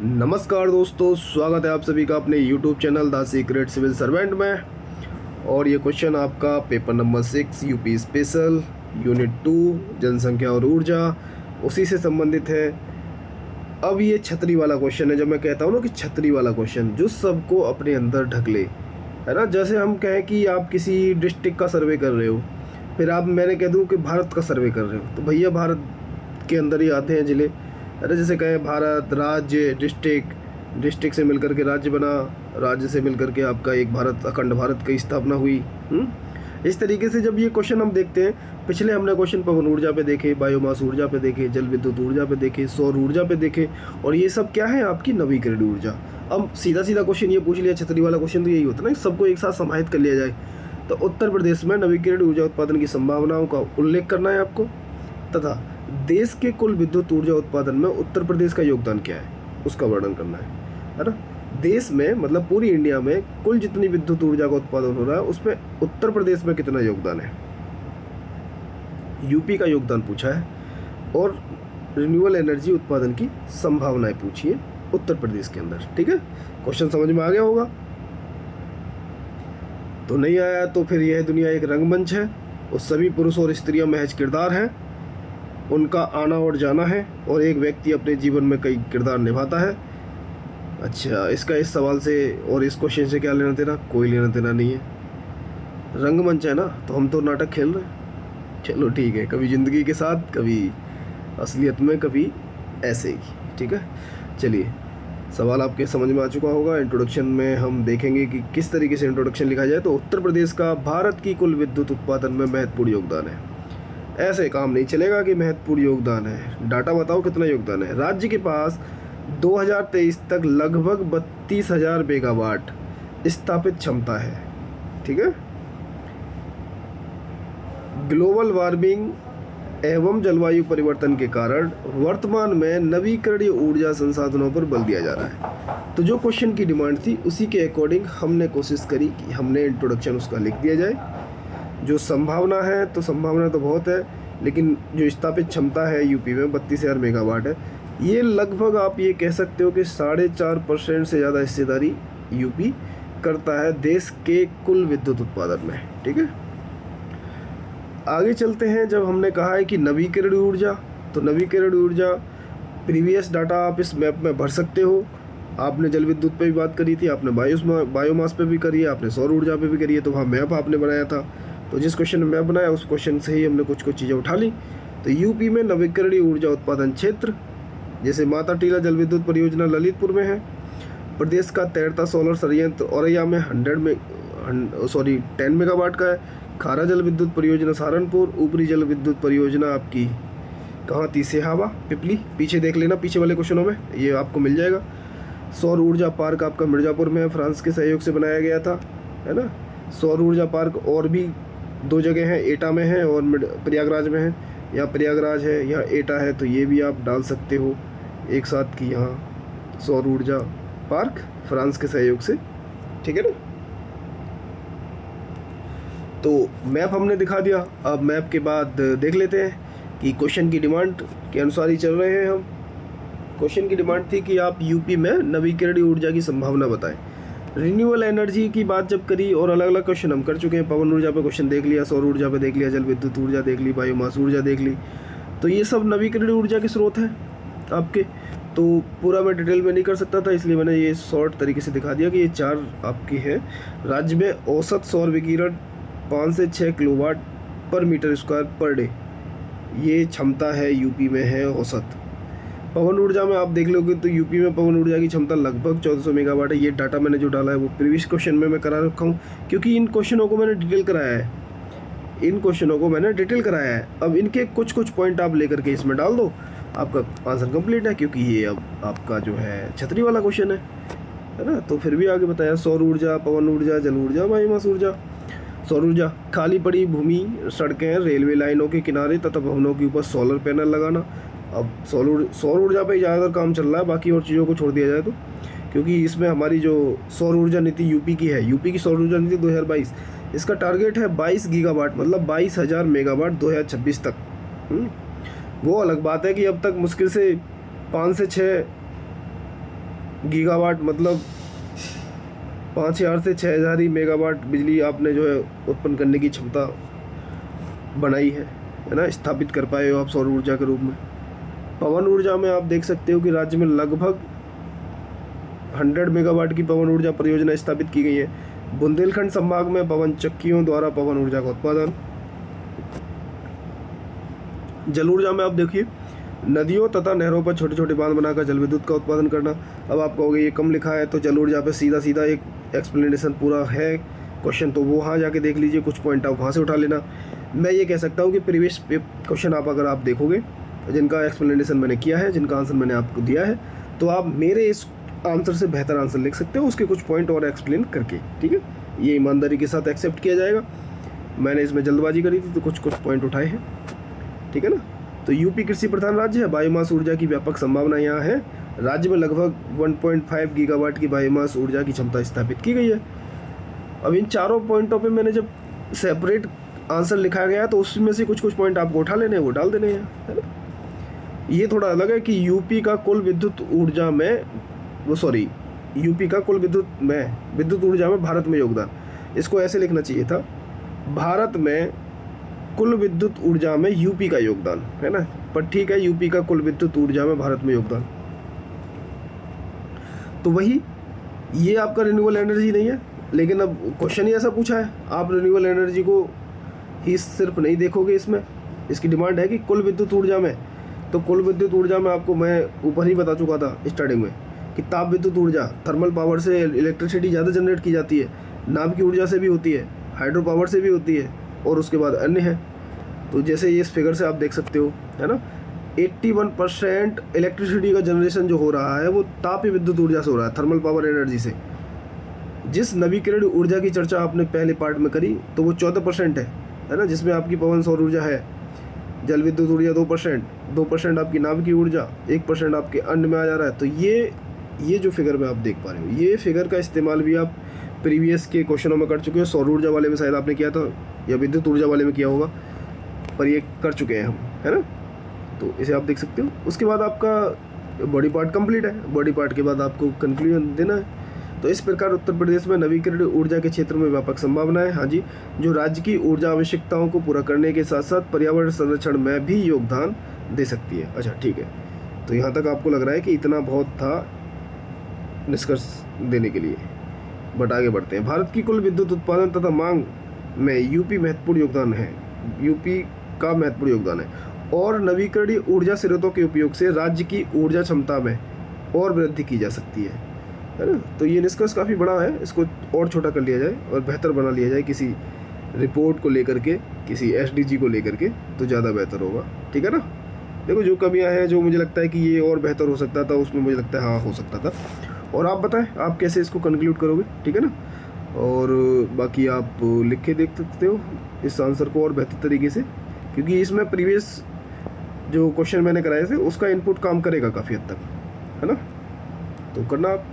नमस्कार दोस्तों, स्वागत है आप सभी का अपने YouTube channel the secret civil servant में। और ये क्वेश्चन आपका paper number 6 UP special unit 2 जनसंख्या और ऊर्जा उसी से संबंधित है। अब ये छतरी वाला क्वेश्चन है। जब मैं कहता हूँ ना कि छतरी वाला क्वेश्चन जो सबको अपने अंदर ढक ले, है ना। जैसे हम कहें कि आप किसी डिस्ट्रिक्ट का सर्वे कर रहे हो, फिर मैंने कह दूँ कि भारत का सर्वे कर रहे हो, तो भैया भारत के अंदर ही आते हैं ज़िले। अरे जैसे कहें भारत राज्य, डिस्ट्रिक्ट से मिलकर के राज्य बना, राज्य से मिलकर के आपका एक भारत, अखंड भारत की स्थापना हुई। इस तरीके से जब ये क्वेश्चन हम देखते हैं, पिछले हमने क्वेश्चन पवन ऊर्जा पे देखे, बायोमास ऊर्जा पे देखे, जल विद्युत ऊर्जा पे देखे, सौर ऊर्जा पे देखे, और ये सब क्या है आपकी नवीकरणीय ऊर्जा। अब सीधा क्वेश्चन ये पूछ लिया, छतरी वाला क्वेश्चन तो यही होता है ना, सबको एक साथ समाहित कर लिया जाए। तो उत्तर प्रदेश में नवीकरणीय ऊर्जा उत्पादन की संभावनाओं का उल्लेख करना है आपको, तथा देश के कुल विद्युत ऊर्जा उत्पादन में उत्तर प्रदेश का योगदान क्या है उसका वर्णन करना है ना। देश में मतलब पूरी इंडिया में कुल जितनी विद्युत ऊर्जा का उत्पादन हो रहा है उसमें उत्तर प्रदेश में कितना योगदान है। यूपी का योगदान पूछा है, और रिन्यूएबल एनर्जी उत्पादन की संभावनाएं पूछी है उत्तर प्रदेश के अंदर। ठीक है, क्वेश्चन समझ में आ गया होगा। तो नहीं आया तो फिर यह दुनिया एक रंगमंच है, और सभी पुरुष और स्त्रियां महज किरदार हैं, उनका आना और जाना है, और एक व्यक्ति अपने जीवन में कई किरदार निभाता है। अच्छा, इसका इस सवाल से और इस क्वेश्चन से क्या लेना देना? कोई लेना देना नहीं है। रंगमंच है ना, तो हम तो नाटक खेल रहे हैं। चलो ठीक है, कभी ज़िंदगी के साथ, कभी असलियत में, कभी ऐसे ही। ठीक है, चलिए, सवाल आपके समझ में आ चुका होगा। इंट्रोडक्शन में हम देखेंगे कि किस तरीके से इंट्रोडक्शन लिखा जाए। तो उत्तर प्रदेश का भारत की कुल विद्युत उत्पादन में महत्वपूर्ण योगदान है। ऐसे काम नहीं चलेगा कि महत्वपूर्ण योगदान है, डाटा बताओ कितना योगदान है। राज्य के पास 2023 तक लगभग 32,000 मेगावाट स्थापित क्षमता है। ठीक है, ग्लोबल वार्मिंग एवं जलवायु परिवर्तन के कारण वर्तमान में नवीकरणीय ऊर्जा संसाधनों पर बल दिया जा रहा है। तो जो क्वेश्चन की डिमांड थी उसी के अकॉर्डिंग हमने कोशिश करी कि हमने इंट्रोडक्शन उसका लिख दिया जाए। जो संभावना है, तो संभावना तो बहुत है, लेकिन जो स्थापित क्षमता है यूपी में 32,000 मेगावाट है। ये लगभग आप ये कह सकते हो कि 4.5% से ज़्यादा हिस्सेदारी यूपी करता है देश के कुल विद्युत उत्पादन में। ठीक है, आगे चलते हैं। जब हमने कहा है कि नवीकरणीय ऊर्जा, तो नवीकरणीय ऊर्जा प्रीवियस डाटा आप इस मैप में भर सकते हो। आपने जल विद्युत पे भी बात करी थी, आपने बायोमास पे भी करी है, आपने सौर ऊर्जा पे भी करी है, तो वहाँ मैप आपने बनाया था। तो जिस क्वेश्चन में मैप बनाया उस क्वेश्चन से ही हमने कुछ चीज़ें उठा ली। तो यूपी में नवीकरणीय ऊर्जा उत्पादन क्षेत्र, जैसे माता टीला जल विद्युत परियोजना ललितपुर में है। प्रदेश का तैरता सोलर संयंत्र औरैया में 10 मेगावाट का है। खारा जल विद्युत परियोजना सहारनपुर। ऊपरी जल विद्युत परियोजना आपकी कहाँ थी? सेहावा, पिपली। पीछे देख लेना, पीछे वाले क्वेश्चनों में ये आपको मिल जाएगा। सौर ऊर्जा पार्क आपका मिर्ज़ापुर में है, फ्रांस के सहयोग से बनाया गया था, है ना। सौर ऊर्जा पार्क और भी 2 जगह हैं, एटा में है और प्रयागराज में है। यहाँ प्रयागराज है, यहाँ एटा है, तो ये भी आप डाल सकते हो एक साथ कि यहाँ सौर ऊर्जा पार्क फ्रांस के सहयोग से। ठीक है ना। तो मैप हमने दिखा दिया। अब मैप के बाद देख लेते हैं कि क्वेश्चन की डिमांड के अनुसार ही चल रहे हैं हम। क्वेश्चन की डिमांड थी कि आप यूपी में नवीकरणीय ऊर्जा की संभावना बताएं। रिन्यूएबल एनर्जी की बात जब करी, और अलग अलग क्वेश्चन हम कर चुके हैं। पवन ऊर्जा पे क्वेश्चन देख लिया, सौर ऊर्जा पे देख लिया, जल विद्युत ऊर्जा देख ली, बायोमास ऊर्जा देख ली। तो ये सब नवीकरणीय ऊर्जा के स्रोत हैं आपके। तो पूरा मैं डिटेल में नहीं कर सकता था, इसलिए मैंने ये शॉर्ट तरीके से दिखा दिया कि ये 4 आपकी है। राज्य में औसत सौर विकिरण 5 से 6 किलोवाट पर मीटर स्क्वायर पर डे, ये क्षमता है यूपी में है औसत। पवन ऊर्जा में आप देख लोगे तो यूपी में पवन ऊर्जा की क्षमता लगभग 1400 मेगावाट है। ये डाटा मैंने जो डाला है वो प्रीवियस क्वेश्चन में मैं करा रखा हूँ, क्योंकि इन क्वेश्चनों को मैंने डिटेल कराया है। अब इनके कुछ पॉइंट आप लेकर के इसमें डाल दो, आपका आंसर कंप्लीट है, क्योंकि ये अब आपका जो है छतरी वाला क्वेश्चन है ना। तो फिर भी आगे बताया, सौर ऊर्जा, पवन ऊर्जा, जल ऊर्जा, बायोमास ऊर्जा। सौर ऊर्जा, खाली पड़ी भूमि, सड़कें, रेलवे लाइनों के किनारे तथा भवनों के ऊपर सोलर पैनल लगाना। अब सौर ऊर्जा पे ज़्यादातर काम चल रहा है, बाकी और चीज़ों को छोड़ दिया जाए तो, क्योंकि इसमें हमारी जो सौर ऊर्जा नीति यूपी की है, यूपी की सौर ऊर्जा नीति 2022, इसका टारगेट है 22 गीगावाट, मतलब 22,000 मेगावाट 2026 तक। वो अलग बात है कि अब तक मुश्किल से 5 से 6 गीगावाट मतलब 5000 से 6000 ही मेगावाट बिजली आपने जो है उत्पन्न करने की क्षमता बनाई है ना, स्थापित कर पाए हो आप सौर ऊर्जा के रूप में। पवन ऊर्जा में आप देख सकते हो कि राज्य में लगभग 100 मेगावाट की पवन ऊर्जा परियोजना स्थापित की गई है। बुंदेलखंड संभाग में पवन चक्कियों द्वारा पवन ऊर्जा का उत्पादन। जल ऊर्जा में आप देखिए, नदियों तथा नहरों पर छोटे छोटे बांध बनाकर जल विद्युत का उत्पादन करना। अब आप कहोगे ये कम लिखा है, तो जल ऊर्जा पे सीधा सीधा एक एक्सप्लेनेशन पूरा है क्वेश्चन, तो वो वहाँ जाके देख लीजिए, कुछ पॉइंट आप वहाँ से उठा लेना। मैं ये कह सकता हूँ कि प्रीवियस क्वेश्चन आप अगर आप देखोगे जिनका एक्सप्लेनेशन मैंने किया है, जिनका आंसर मैंने आपको दिया है, तो आप मेरे इस आंसर से बेहतर आंसर लिख सकते हो उसके कुछ पॉइंट और एक्सप्लेन करके। ठीक है, ये ईमानदारी के साथ एक्सेप्ट किया जाएगा। मैंने इसमें जल्दबाजी करी थी तो कुछ पॉइंट उठाए हैं, ठीक है ना। तो यूपी कृषि प्रधान राज्य है, बायोमास ऊर्जा की व्यापक संभावना यहाँ है। राज्य में लगभग 1.5 गीगावाट की बायोमास ऊर्जा की क्षमता स्थापित की गई है। अब इन चारों पॉइंटों पे मैंने जब सेपरेट आंसर लिखा गया तो उसमें से कुछ पॉइंट आपको उठा लेने हैं, वो डाल देने हैं, है ना। ये थोड़ा अलग है कि यूपी का कुल विद्युत ऊर्जा में यूपी का कुल विद्युत ऊर्जा में भारत में योगदान, इसको ऐसे लिखना चाहिए था, भारत में कुल विद्युत ऊर्जा में यूपी का योगदान, है ना। पर ठीक है, यूपी का कुल विद्युत ऊर्जा में भारत में योगदान, तो वही ये आपका रिन्यूएबल एनर्जी नहीं है। लेकिन अब क्वेश्चन ही ऐसा पूछा है, आप रिन्यूएबल एनर्जी को ही सिर्फ नहीं देखोगे, इसमें इसकी डिमांड है कि कुल विद्युत ऊर्जा में, तो कुल विद्युत ऊर्जा में आपको मैं ऊपर ही बता चुका था स्टार्टिंग में कि ताप विद्युत ऊर्जा, थर्मल पावर से इलेक्ट्रिसिटी ज़्यादा जनरेट की जाती है, नाभ की ऊर्जा से भी होती है, हाइड्रो पावर से भी होती है, और उसके बाद अन्य है। तो जैसे ये इस फिगर से आप देख सकते हो, है ना, 81% इलेक्ट्रिसिटी का जनरेशन जो हो रहा है वो ताप विद्युत ऊर्जा से हो रहा है, थर्मल पावर एनर्जी से। जिस नवीकरणीय ऊर्जा की चर्चा आपने पहले पार्ट में करी तो वो 14% है ना, जिसमें आपकी पवन सौर ऊर्जा है, जल विद्युत ऊर्जा 2% आपकी नाभ की ऊर्जा, 1% आपके अन्य में आ जा रहा है। तो ये जो फिगर में आप देख पा रहे हो, ये फिगर का इस्तेमाल भी आप प्रीवियस के क्वेश्चनों में कर चुके हो। सौर ऊर्जा वाले में शायद आपने किया था या विद्युत ऊर्जा वाले में किया होगा, पर ये कर चुके हैं हम, है ना। तो इसे आप देख सकते हो। उसके बाद आपका बॉडी पार्ट कंप्लीट है। बॉडी पार्ट के बाद आपको कंक्लूजन देना है। तो इस प्रकार उत्तर प्रदेश में नवीकरणीय ऊर्जा के क्षेत्र में व्यापक संभावना है, हाँ जी, जो राज्य की ऊर्जा आवश्यकताओं को पूरा करने के साथ साथ पर्यावरण संरक्षण में भी योगदान दे सकती है। अच्छा ठीक है, तो यहाँ तक आपको लग रहा है कि इतना बहुत था निष्कर्ष देने के लिए, बट आगे बढ़ते हैं। भारत की कुल विद्युत उत्पादन तथा मांग में यूपी महत्वपूर्ण योगदान है, यूपी का महत्वपूर्ण योगदान है, और नवीकरणीय ऊर्जा स्रोतों के उपयोग से राज्य की ऊर्जा क्षमता में और वृद्धि की जा सकती है ना। तो ये निष्कर्ष काफ़ी बड़ा है, इसको और छोटा कर लिया जाए और बेहतर बना लिया जाए किसी रिपोर्ट को लेकर के, किसी एसडीजी को लेकर के, तो ज़्यादा बेहतर होगा, ठीक है ना। देखो जो कमियां हैं, जो मुझे लगता है कि ये और बेहतर हो सकता था, उसमें मुझे लगता है हाँ हो सकता था। और आप बताएं आप कैसे इसको कंक्लूड करोगे, ठीक है ना। और बाकी आप लिख के देख सकते हो इस आंसर को और बेहतर तरीके से, क्योंकि इसमें प्रीवियस जो क्वेश्चन मैंने कराए थे उसका इनपुट काम करेगा काफ़ी हद तक, है ना। तो करना आप।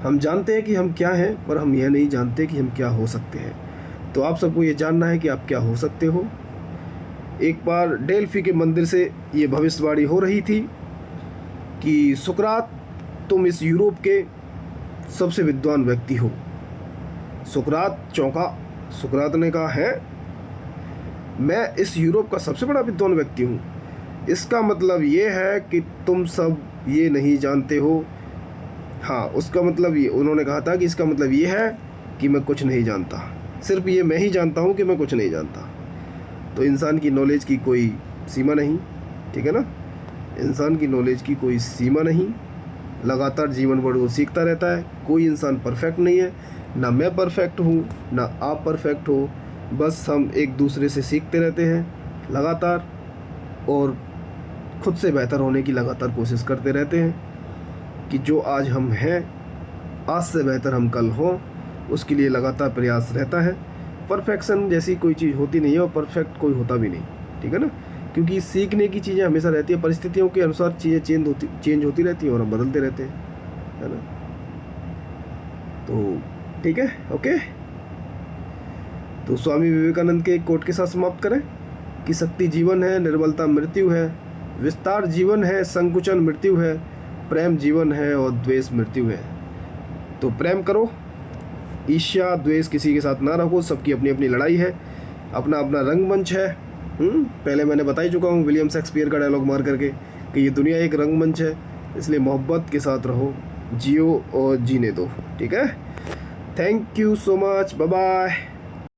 हम जानते हैं कि हम क्या हैं, पर हम यह नहीं जानते कि हम क्या हो सकते हैं। तो आप सबको ये जानना है कि आप क्या हो सकते हो। एक बार डेल्फी के मंदिर से ये भविष्यवाणी हो रही थी कि सुकरात तुम इस यूरोप के सबसे विद्वान व्यक्ति हो। सुकरात चौंका। सुकरात ने कहा, है मैं इस यूरोप का सबसे बड़ा विद्वान व्यक्ति हूँ, इसका मतलब ये है कि तुम सब ये नहीं जानते हो। हाँ, उसका मतलब ये, उन्होंने कहा था कि इसका मतलब ये है कि मैं कुछ नहीं जानता, सिर्फ ये मैं ही जानता हूँ कि मैं कुछ नहीं जानता। तो इंसान की नॉलेज की कोई सीमा नहीं, ठीक है ना। इंसान की नॉलेज की कोई सीमा नहीं, लगातार जीवन भर वो सीखता रहता है। कोई इंसान परफेक्ट नहीं है, ना मैं परफेक्ट हूँ ना आप परफेक्ट हो, बस हम एक दूसरे से सीखते रहते हैं लगातार, और खुद से बेहतर होने की लगातार कोशिश करते रहते हैं कि जो आज हम हैं, आज से बेहतर हम कल हों, उसके लिए लगातार प्रयास रहता है। परफेक्शन जैसी कोई चीज़ होती नहीं है और परफेक्ट कोई होता भी नहीं, ठीक है ना, क्योंकि सीखने की चीज़ें हमेशा रहती है, परिस्थितियों के अनुसार चीज़ें चेंज होती रहती हैं और हम बदलते रहते हैं, है ना। तो ठीक है, ओके। तो स्वामी विवेकानंद के कोट के साथ समाप्त करें कि शक्ति जीवन है, निर्बलता मृत्यु है, विस्तार जीवन है, संकुचन मृत्यु है, प्रेम जीवन है और द्वेष मृत्यु है। तो प्रेम करो, ईर्ष्या द्वेष किसी के साथ ना रखो, सबकी अपनी अपनी लड़ाई है, अपना अपना रंगमंच है। पहले मैंने बता ही चुका हूँ विलियम शेक्सपियर का डायलॉग मार करके कि ये दुनिया एक रंगमंच है, इसलिए मोहब्बत के साथ रहो, जियो और जीने दो। ठीक है, thank you so much, bye bye.